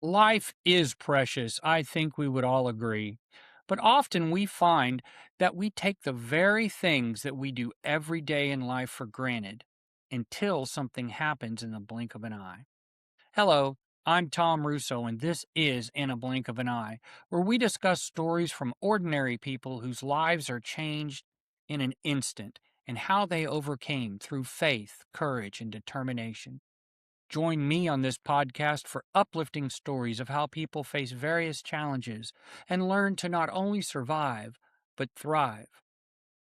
Life is precious. I think we would all agree. But often we find that we take the very things that we do every day in life for granted until something happens in the blink of an eye. Hello, I'm Tom Russo, and this is In a Blink of an Eye, where we discuss stories from ordinary people whose lives are changed in an instant and how they overcame through faith, courage, and determination. Join me on this podcast for uplifting stories of how people face various challenges and learn to not only survive, but thrive.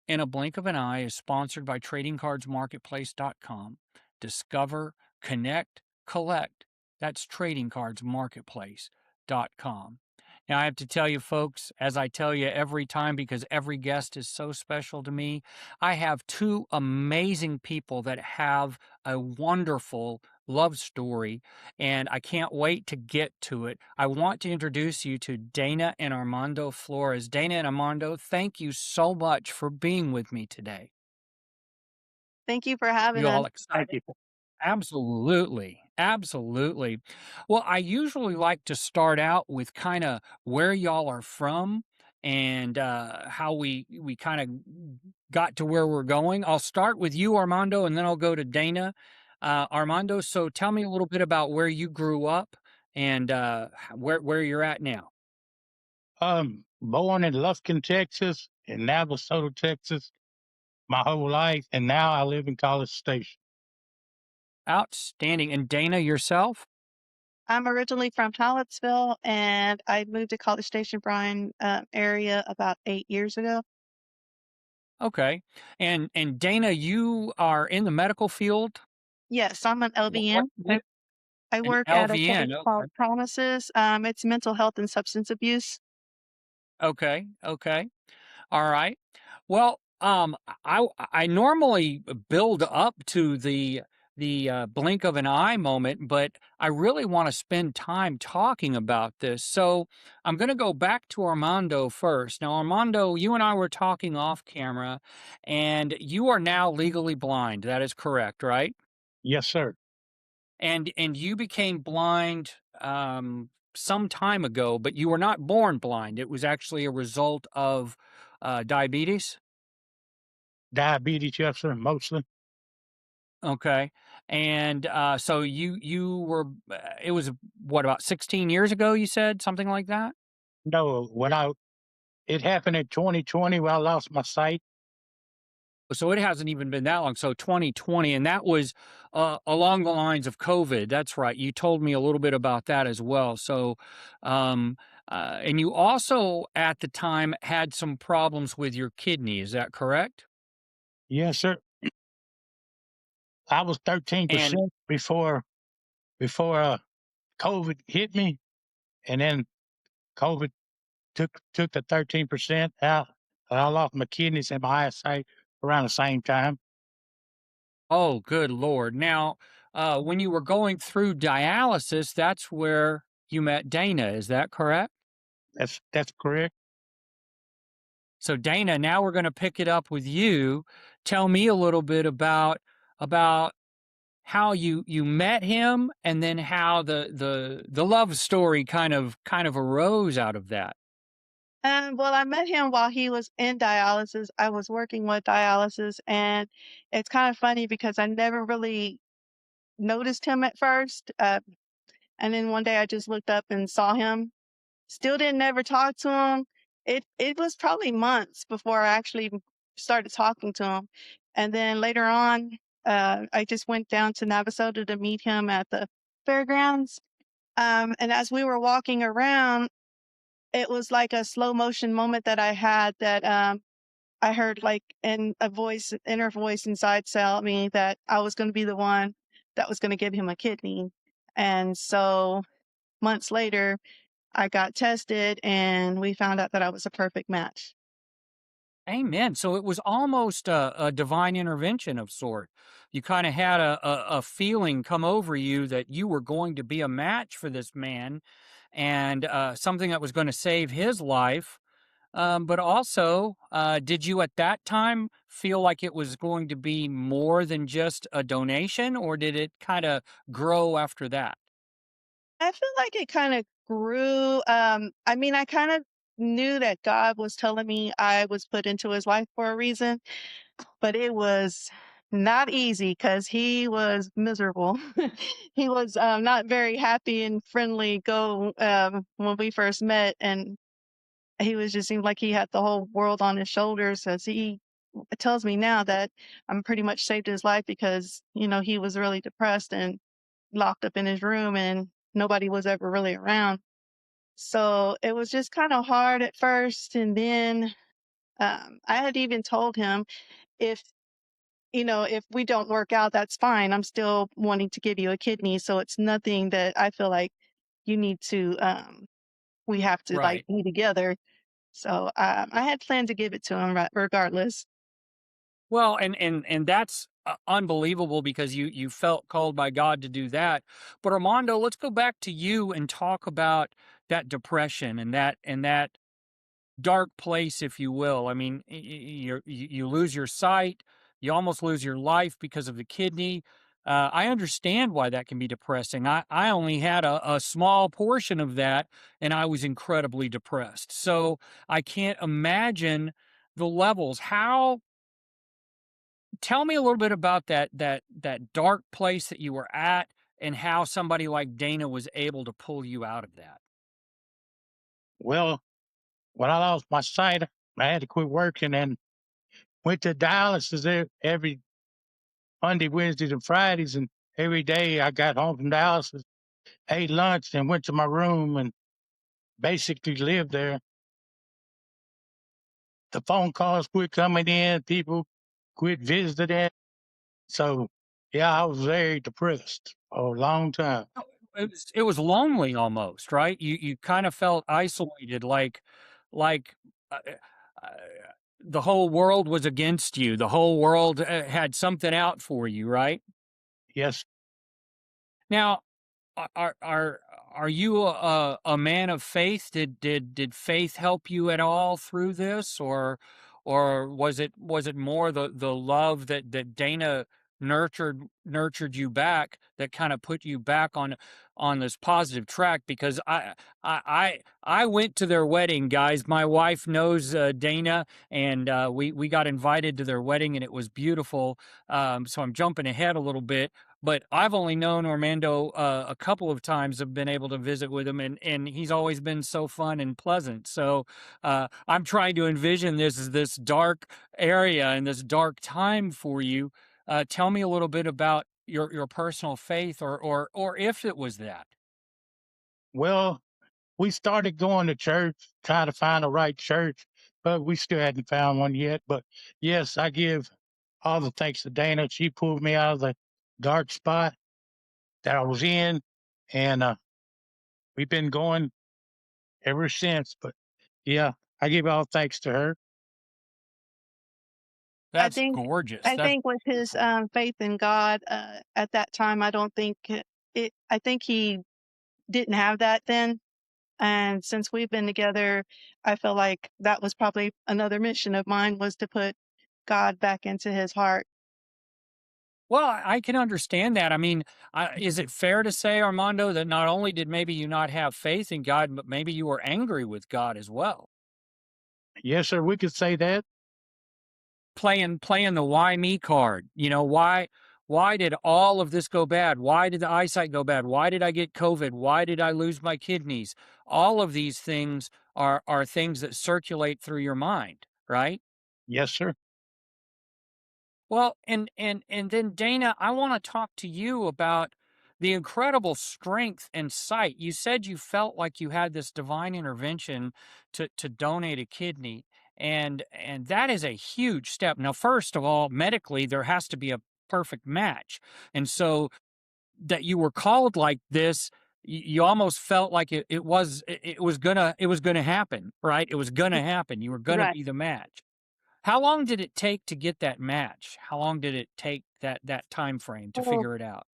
In a Blink of an Eye is sponsored by TradingCardsMarketplace.com. Discover, connect, collect. That's TradingCardsMarketplace.com. Now, I have to tell you, folks, as I tell you every time because every guest is so special to me, I have two amazing people that have a wonderful love story, and I can't wait to get to it. I want to introduce you to Dayna and Armando Flores. Dayna and Armando, thank you so much for being with me today. Thank you for having You us. all excited? Absolutely. Absolutely. Well, I usually like to start out with kind of where y'all are from and how we kind of got to where we're going. I'll start with you, Armando, and then I'll go to Dayna. Armando, so tell me a little bit about where you grew up and where you're at now. Born in Lufkin, Texas, in Navasota, Texas, my whole life, and now I live in College Station. Outstanding. And Dayna, yourself? I'm originally from Charlottesville, and I moved to College Station, Bryan area about 8 years ago. Okay. And Dayna, you are in the medical field. Yes, I'm an What LVN. I an work at a place LVN? called Promises. It's mental health and substance abuse. Okay, okay. All right. Well, I normally build up to the blink of an eye moment, but I really want to spend time talking about this. So I'm going to go back to Armando first. Now, Armando, you and I were talking off camera, and you are now legally blind. That is correct, right? Yes, sir. And you became blind some time ago, but you were not born blind. It was actually a result of diabetes. Diabetes, yes, sir, mostly. Okay, and so you were. It was what, about 16 years ago? You said something like that. No, it happened in 2020 when I lost my sight. So it hasn't even been that long. So 2020, and that was along the lines of COVID. That's right. You told me a little bit about that as well. So, and you also at the time had some problems with your kidney. Is that correct? Yes, sir. I was And 13% before COVID hit me, and then COVID took the 13% out. And I lost my kidneys and my eyesight around the same time. oh, good Lord. Now, when you were going through dialysis, that's where you met Dana. Is that correct? That's correct. So Dana, now we're going to pick it up with you. Tell me a little bit about how you met him and then how the love story kind of arose out of that. Well, I met him while he was in dialysis. I was working with dialysis, and it's kind of funny because I never really noticed him at first. And then one day I just looked up and saw him. Still didn't ever talk to him. It was probably months before I actually started talking to him. And then later on, I just went down to Navasota to meet him at the fairgrounds. And as we were walking around, it was like a slow motion moment that I had that I heard like in a voice, inner voice inside tell me that I was going to be the one that was going to give him a kidney. And so months later, I got tested and we found out that I was a perfect match. Amen. So it was almost a divine intervention of sort. You kind of had a feeling come over you that you were going to be a match for this man and something that was going to save his life. But also, did you at that time feel like it was going to be more than just a donation, or did it kind of grow after that? I feel like it kinda grew, I mean, I kind of knew that God was telling me I was put into his life for a reason, but it was not easy because he was miserable. He was, not very happy and friendly when we first met, and he was just seemed like he had the whole world on his shoulders as he tells me now that I'm pretty much saved his life because, he was really depressed and locked up in his room and nobody was ever really around. So it was just kind of hard at first. And then I had even told him if, if we don't work out, that's fine. I'm still wanting to give you a kidney. So it's nothing that I feel like you need to, we have to like Right. be together. So I had planned to give it to him regardless. Well, and that's unbelievable because you felt called by God to do that. But Armando, let's go back to you and talk about that depression and that dark place, if you will. I mean, you lose your sight, you almost lose your life because of the kidney. I understand why that can be depressing. I only had a small portion of that, and I was incredibly depressed. So I can't imagine the levels. How Tell me a little bit about that dark place that you were at and how somebody like Dana was able to pull you out of that. Well, when I lost my sight, I had to quit working and went to dialysis every Monday, Wednesdays, and Fridays. And every day I got home from dialysis, ate lunch, and went to my room and basically lived there. The phone calls quit coming in, people quit visiting. So, yeah, I was very depressed for a long time. No, it was lonely almost, right? You kind of felt isolated, like uh, uh, the whole world was against you. The whole world had something out for you, right? Yes, Now, are you a man of faith? Did faith help you at all through this, or was it more the love that Dana nurtured you back that kind of put you back on this positive track? Because I went to their wedding, guys. My wife knows Dana, and we got invited to their wedding, and it was beautiful. So I'm jumping ahead a little bit, but I've only known Armando a couple of times. I've been able to visit with him, and he's always been so fun and pleasant. So I'm trying to envision this as this dark area and this dark time for you. Tell me a little bit about your personal faith, or if it was that. well, we started going to church, trying to find the right church, but we still hadn't found one yet. But yes, I give all the thanks to Dana. She pulled me out of the dark spot that I was in, and we've been going ever since. But yeah, I give all thanks to her. I That's think gorgeous. I That's think with his beautiful. faith in God at that time, I don't think I think he didn't have that then. And since we've been together, I feel like that was probably another mission of mine was to put God back into his heart. Well, I can understand that. I mean, is it fair to say, Armando, that not only did maybe you not have faith in God, but maybe you were angry with God as well? Yes, sir. We could say that. Playing the why me card. Why did all of this go bad? Why did the eyesight go bad? Why did I get COVID? Why did I lose my kidneys? All of these things are things that circulate through your mind, right? Yes, sir. Well, and then Dana, I want to talk to you about the incredible strength and sight. You said you felt like you had this divine intervention to donate a kidney, and that is a huge step. Now, first of all, medically there has to be a perfect match. And so that you were called like this, you almost felt like it was gonna happen, right? It was gonna happen. You were gonna Right. be the match. How long did it take to get that match? How long did it take that time frame to Oh, figure it out?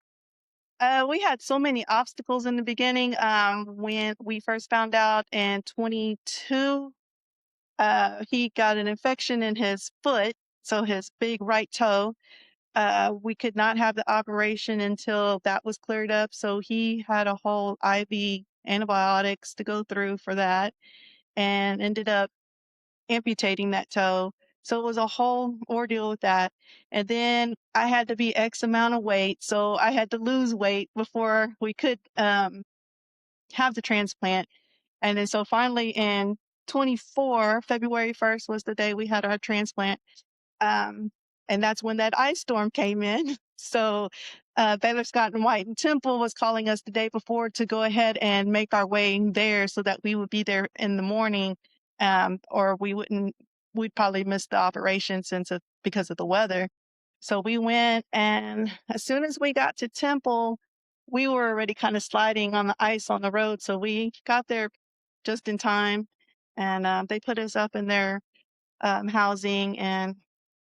we had so many obstacles in the beginning. When we first found out in 22, he got an infection in his foot, so his big right toe. We could not have the operation until that was cleared up. So he had a whole IV antibiotics to go through for that and ended up amputating that toe. So it was a whole ordeal with that. And then I had to be X amount of weight. So I had to lose weight before we could have the transplant. And then so finally in 24, February 1st was the day we had our transplant. Um, and that's when that ice storm came in. So Baylor Scott and White and Temple was calling us the day before to go ahead and make our way there so that we would be there in the morning, or we'd probably miss the operation because of the weather. So we went, and as soon as we got to Temple, we were already kind of sliding on the ice on the road. So we got there just in time, and they put us up in their housing. And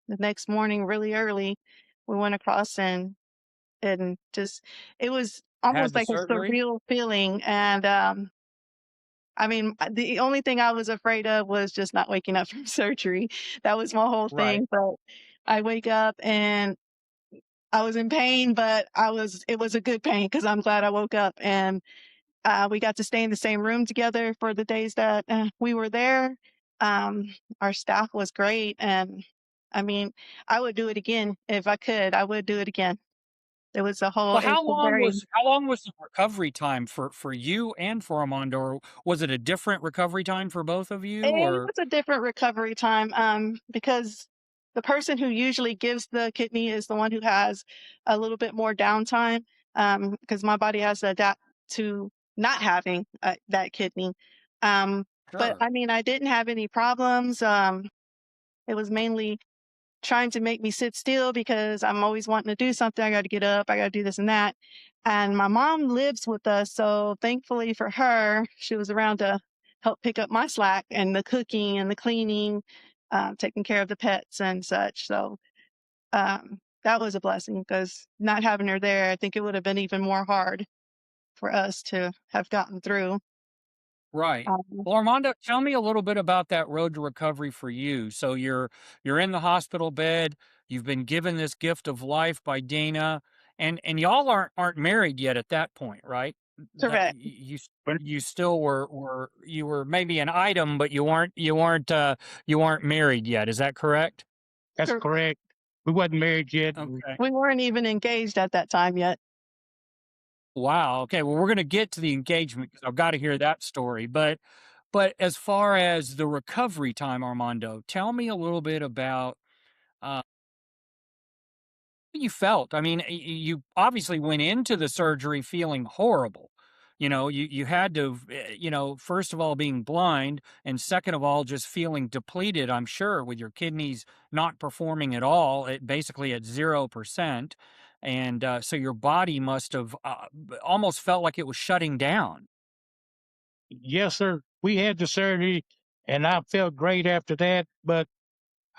the next morning, really early, we went across and just it was Had almost the like a surgery? surreal feeling. And I mean, the only thing I was afraid of was just not waking up from surgery. That was my whole Right. thing. But I wake up and I was in pain, but it was a good pain because I'm glad I woke up. And we got to stay in the same room together for the days that we were there. Our staff was great. And I mean, I would do it again if I could. I would do it again. Well, It's a very, how long was the recovery time for you and for Armando? Or was it a different recovery time for both of you, it or was a different recovery time, because the person who usually gives the kidney is the one who has a little bit more downtime, because my body has to adapt to not having that kidney. Um, but Sure. I mean, I didn't have any problems. It was mainly trying to make me sit still because I'm always wanting to do something. I got to get up. I got to do this and that. And my mom lives with us. So thankfully for her, she was around to help pick up my slack and the cooking and the cleaning, taking care of the pets and such. So that was a blessing because not having her there, I think it would have been even more hard for us to have gotten through. Right. Um, Well, Armando, tell me a little bit about that road to recovery for you. So you're in the hospital bed. You've been given this gift of life by Dayna, and y'all aren't married yet at that point, right? That Correct. you still you were maybe an item, but you weren't married yet. Is that correct? That's Cor- correct. We wasn't married yet. Okay. We weren't even engaged at that time yet. Wow. Okay. Well, we're going to get to the engagement because I've got to hear that story. But as far as the recovery time, Armando, tell me a little bit about uh, how you felt. I mean, you obviously went into the surgery feeling horrible. You had to, first of all, being blind, and second of all, just feeling depleted. I'm sure with your kidneys not performing at all, basically at 0%, and so your body must have almost felt like it was shutting down. Yes, sir. We had the surgery, and I felt great after that. But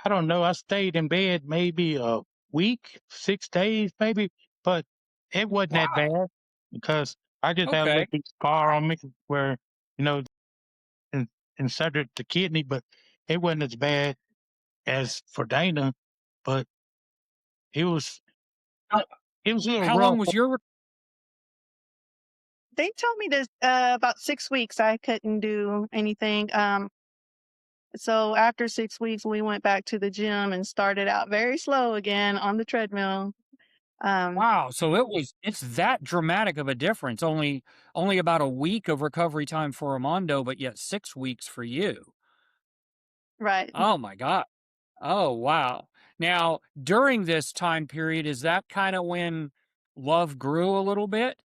I don't know. I stayed in bed maybe a week, 6 days, maybe. But it wasn't that Wow. bad because I just had a little Okay. bit scar on me where you know in, inserted the kidney, but it wasn't as bad as for Dana. But it was How, it was a little how long rough. was your They told me this about 6 weeks I couldn't do anything. So after 6 weeks, we went back to the gym and started out very slow again on the treadmill. Um, Wow, so it's that dramatic of a difference, only about a week of recovery time for Armando, but yet 6 weeks for you. right. Oh my god. Oh, wow. Now, during this time period, is that kinda when love grew a little bit?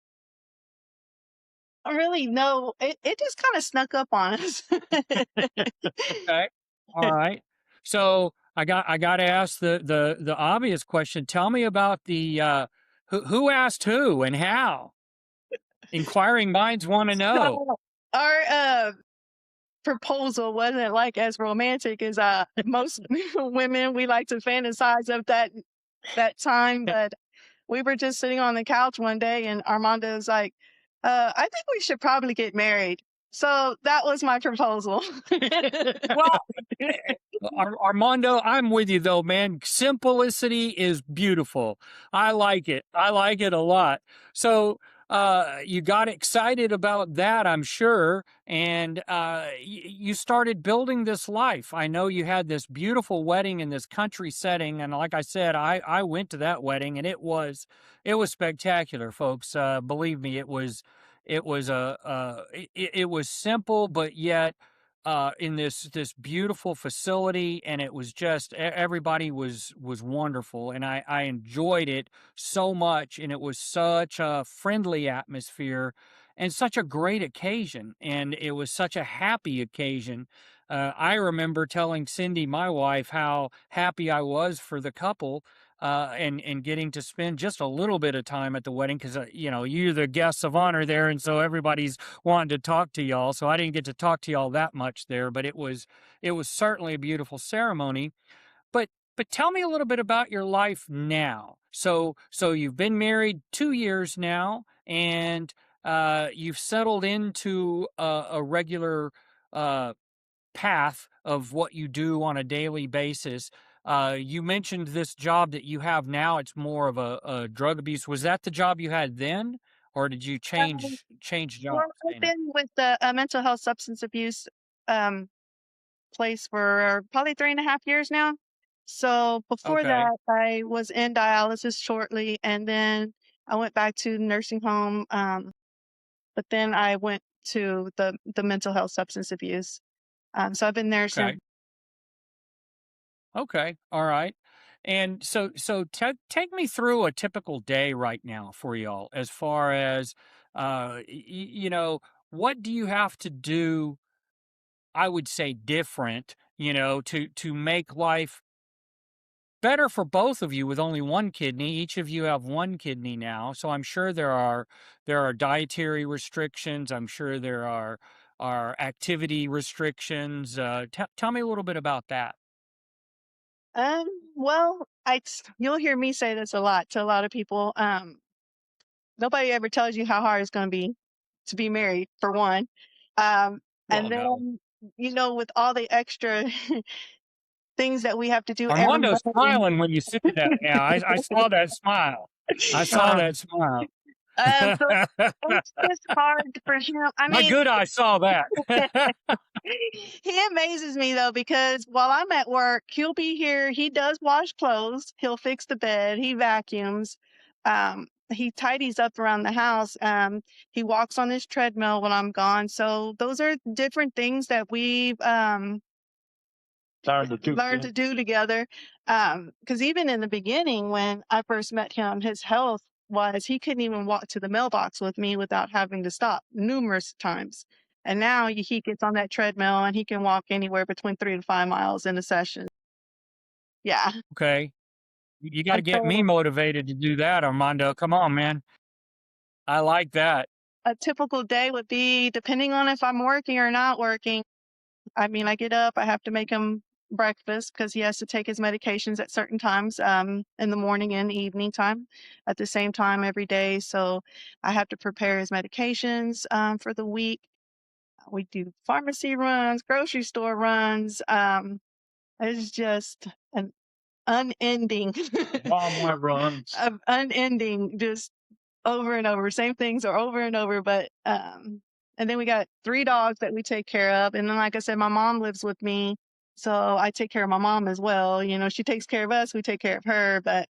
Really, no, it just kind of snuck up on us. Okay. Alright. So, I gotta ask the obvious question. Tell me about who asked who and how? Inquiring minds wanna know. So our proposal wasn't like as romantic as most women. We like to fantasize of that time, but we were just sitting on the couch one day, and Armando's like, "I think we should probably get married." So that was my proposal. Well, Armando, I'm with you though, man. Simplicity is beautiful. I like it. I like it a lot. So, you got excited about that, I'm sure, and you started building this life. I know you had this beautiful wedding in this country setting, and like I said, I went to that wedding, and it was spectacular, folks. Believe me, it was simple, but yet in this beautiful facility, and it was just everybody was wonderful, and I enjoyed it so much, and it was such a friendly atmosphere, and such a great occasion, and it was such a happy occasion. I remember telling Cindy, my wife, how happy I was for the couple. And getting to spend just a little bit of time at the wedding because you're the guests of honor there, and so everybody's wanting to talk to y'all. So I didn't get to talk to y'all that much there, but it was certainly a beautiful ceremony. But but tell me a little bit about your life now. So you've been married 2 years now, and you've settled into a regular uh, path of what you do on a daily basis. You mentioned this job that you have now. It's more of a drug abuse. Was that the job you had then, or did you Um, change well, jobs, I've Dana? been with the mental health substance abuse um, place for probably 3.5 years now. So before Okay, that, I was in dialysis shortly, and then I went back to nursing home. But then I went to the mental health substance abuse. So I've been there since. okay, okay. All right. And take me through a typical day right now for y'all, as far as what do you have to do? I would say different, to make life better for both of you with only one kidney. Each of you have one kidney now, so I'm sure there are dietary restrictions. I'm sure there are activity restrictions. Tell me a little bit about that. Um, well, you'll hear me say this a lot to a lot of people. Nobody ever tells you how hard it's going to be married, for one. And Well, no. then, with all the extra things that we have to do every Armando's morning. smiling when you say that now. I saw that smile. I saw that smile. So it's just hard for him. I My mean, good eye saw that. he amazes me though, because while I'm at work, he'll be here. He does wash clothes. He'll fix the bed. He vacuums. He tidies up around the house. He walks on his treadmill when I'm gone. So those are different things that we've learned to do together. Because even in the beginning, when I first met him, his health was he couldn't even walk to the mailbox with me without having to stop numerous times. And now he gets on that treadmill and he can walk anywhere between 3 to 5 miles in a session. Yeah. Okay. You got to And get me so motivated to do that, Armando. Come on, man. I like that. a typical day would be, depending on if I'm working or not working. I mean, I get up, I have to make him breakfast because he has to take his medications at certain times, in the morning and evening time at the same time every day. So I have to prepare his medications for the week. We do pharmacy runs, grocery store runs. It's just an unending, Walmart runs. unending, just over and over, same things are over and over. But and then we got 3 dogs that we take care of, and then like I said, my mom lives with me, so I take care of my mom as well. She takes care of us, we take care of her. But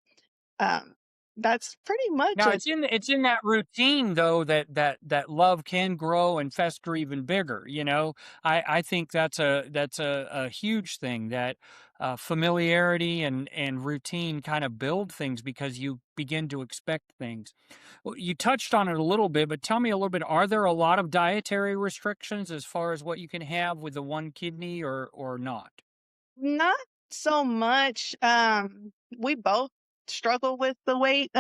um that's pretty much Now it. it's in that routine though that love can grow and fester even bigger. I think that's a huge thing, that familiarity and routine kind of build things because you begin to expect things. Well, you touched on it a little bit, but tell me a little bit. Are there a lot of dietary restrictions as far as what you can have with the one kidney, or not? Not so much. We both struggle with the weight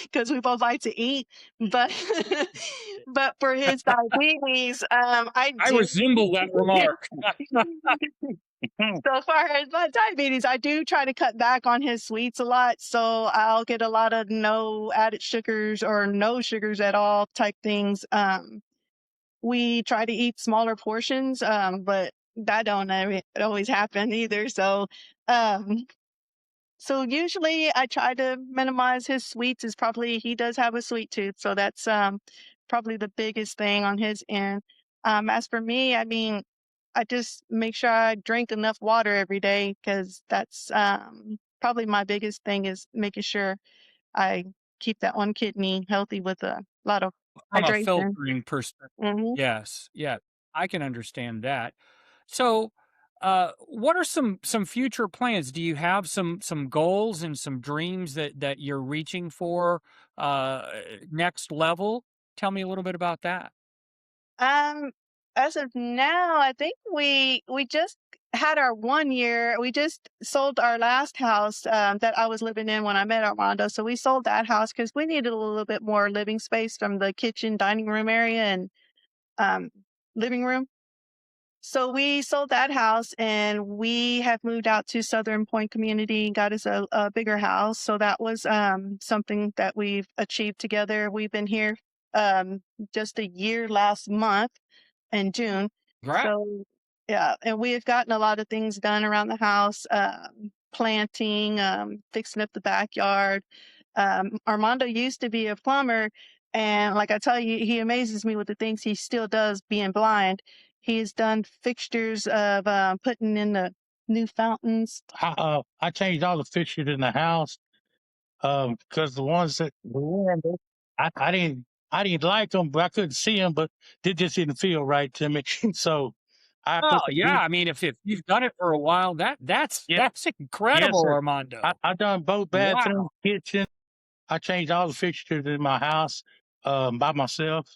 because we both like to eat, but but for his diabetes, I I do. resemble that remark. So far as my diabetes, I do try to cut back on his sweets a lot. So I'll get a lot of no added sugars or no sugars at all type things. We try to eat smaller portions, but that don't always happen either. Um, so usually I try to minimize his sweets. Is probably he does have a sweet tooth, so that's probably the biggest thing on his end. As for me, I mean, I just make sure I drink enough water every day because that's probably my biggest thing is making sure I keep that one kidney healthy with a lot of From a hydration. filtering perspective. Hmm. Yes, yeah, I can understand that. So, what are some future plans? Do you have some goals and some dreams that you're reaching for, uh, next level? Tell me a little bit about that. Um, as of now, I think we just had our 1 year. We just sold our last house that I was living in when I met Armando. So we sold that house because we needed a little bit more living space from the kitchen, dining room area, and um, living room. So we sold that house and we have moved out to Southern Point Community, got us a bigger house. So that was something that we've achieved together. We've been here um, just a year last month in June. Right. So yeah, and we have gotten a lot of things done around the house, planting, fixing up the backyard. Armando used to be a plumber, and like I tell you, he amazes me with the things he still does, being blind. He's done fixtures of putting in the new fountains. I changed all the fixtures in the house because the ones that I didn't like them, but I couldn't see them, but they just didn't feel right to me. So I Oh, put the yeah, new I mean, if you've done it for a while, that's yeah, that's yes, incredible, sir. Armando. I done both Wow, bathrooms, kitchen. I changed all the fixtures in my house by myself.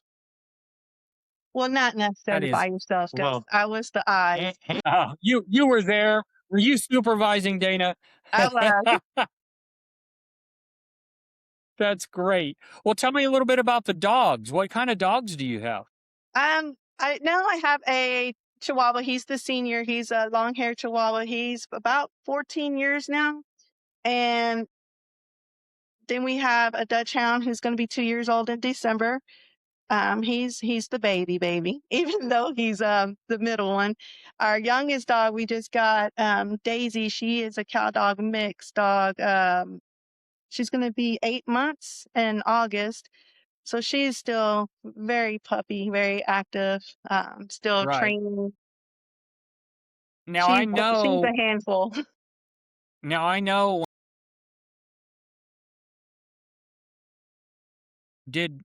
Well, not that necessarily is by yourself, because Well, I was the eyes. you were there. Were you supervising, Dana? I was. That's great. Well, tell me a little bit about the dogs. What kind of dogs do you have? I now I have a Chihuahua. He's the senior. He's a long haired Chihuahua. He's about 14 years now. And then we have a Dutch Hound who's going to be 2 years old in December. He's the baby, even though he's the middle one. Our youngest dog we just got, Daisy. She is a cow dog mix dog. She's going to be 8 months in August. So she's still very puppy, very active, still Right. training. Now I She's know a handful. now I know did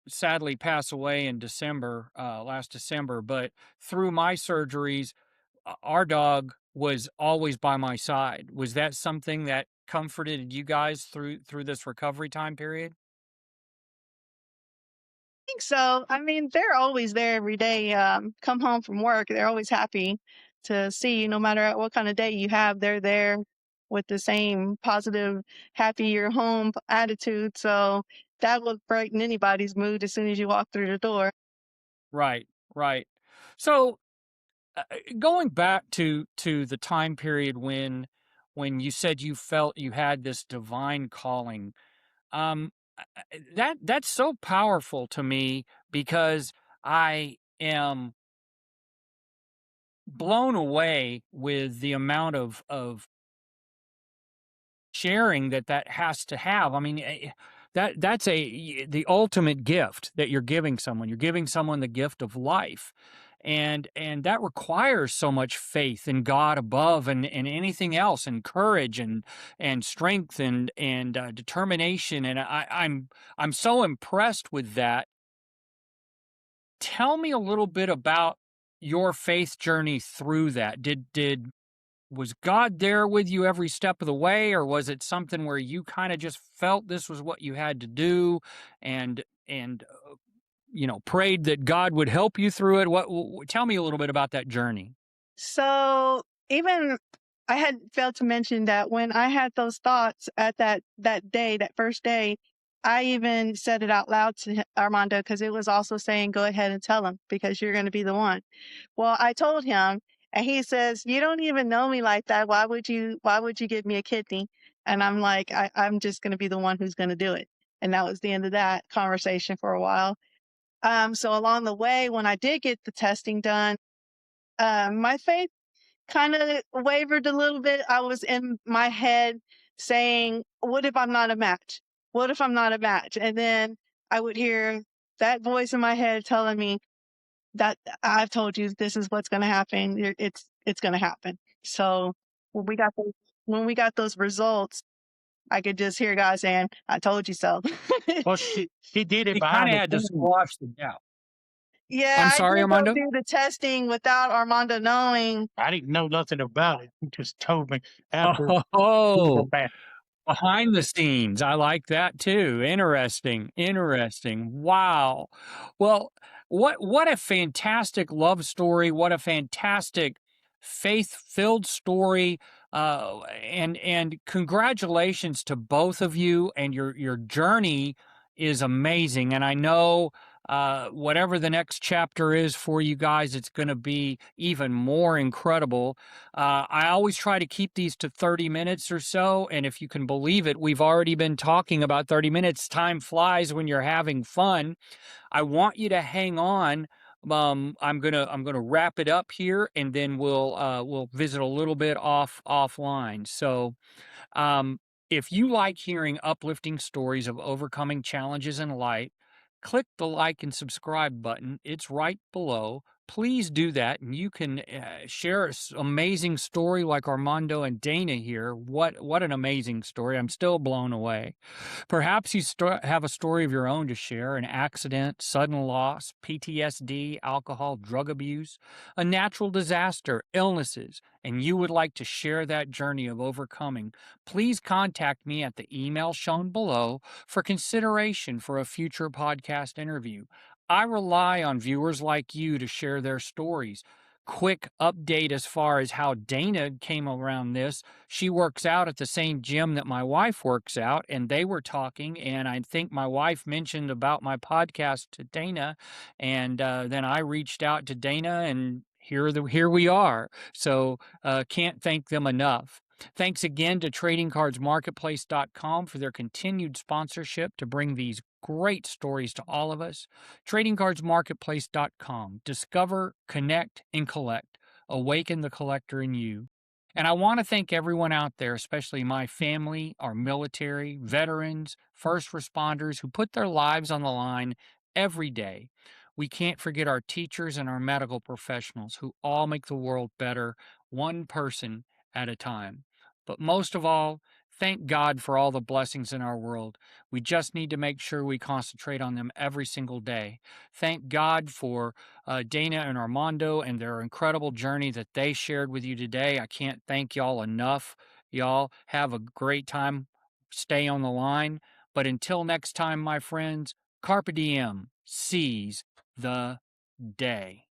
sadly pass away in December, last December, but through my surgeries, our dog was always by my side. Was that something that comforted you guys through this recovery time period? Think so. I mean, they're always there every day. Come home from work, they're always happy to see you, no matter what kind of day you have. They're there with the same positive, happy you're home attitude. So that will brighten anybody's mood as soon as you walk through the door. Right, right. So, going back to the time period when you said you felt you had this divine calling, that's so powerful to me because I am blown away with the amount of sharing that has to have. I mean, that's the ultimate gift that you're giving someone. You're giving someone the gift of life, and that requires so much faith in God above and anything else, and courage and strength and determination. And I'm so impressed with that. Tell me a little bit about your faith journey through that. Did Was God there with you every step of the way, or was it something where you kind of just felt this was what you had to do, and prayed that God would help you through it? Tell me a little bit about that journey. So even I had failed to mention that when I had those thoughts at that day, that first day, I even said it out loud to Armando because it was also saying, "Go ahead and tell him because you're going to be the one." Well, I told him, and he says, "You don't even know me like that. Why would you? Why would you give me a kidney?" And I'm like, I'm just going to be the one who's going to do it." And that was the end of that conversation for a while. So along the way, when I did get the testing done, My faith kind of wavered a little bit. I was in my head saying, "What if I'm not a match? What if I'm not a match?" And then I would hear that voice in my head telling me that I've told you this is what's going to happen. It's going to happen. So when we got those when we got those results, I could just hear God saying, "I told you so." Well, she did it You behind kinda the had to scenes. squash the doubt. Yeah, I'm I sorry, did go Armando? do the testing without Armando knowing. I didn't know nothing about it. He just told me after he was Oh. back. Behind the scenes, I like that too. Interesting, interesting. Wow. Well, what a fantastic love story. What a fantastic faith-filled story. And congratulations to both of you, and your journey is amazing. And I know whatever the next chapter is for you guys, it's going to be even more incredible. I always try to keep these to 30 minutes or so. And if you can believe it, we've already been talking about 30 minutes. Time flies when you're having fun. I want you to hang on. I'm gonna wrap it up here, and then we'll visit a little bit offline. So um, if you like hearing uplifting stories of overcoming challenges in light, click the like and subscribe button. It's right below. Please do that, and you can share an amazing story like Armando and Dayna here. What an amazing story! I'm still blown away. Perhaps you have a story of your own to share: an accident, sudden loss, PTSD, alcohol, drug abuse, a natural disaster, illnesses, and you would like to share that journey of overcoming. Please contact me at the email shown below for consideration for a future podcast interview. I rely on viewers like you to share their stories. Quick update as far as how Dayna came around this. She works out at the same gym that my wife works out, and they were talking. And I think my wife mentioned about my podcast to Dayna, and then I reached out to Dayna, and here we are. So can't thank them enough. Thanks again to tradingcardsmarketplace.com for their continued sponsorship to bring these great stories to all of us. Tradingcardsmarketplace.com. Discover, connect, and collect. Awaken the collector in you. And I want to thank everyone out there, especially my family, our military, veterans, first responders who put their lives on the line every day. We can't forget our teachers and our medical professionals who all make the world better, one person at a time. But most of all, thank God for all the blessings in our world. We just need to make sure we concentrate on them every single day. Thank God for Dayna and Armando and their incredible journey that they shared with you today. I can't thank y'all enough. Y'all have a great time. Stay on the line. But until next time, my friends, Carpe Diem, seize the day.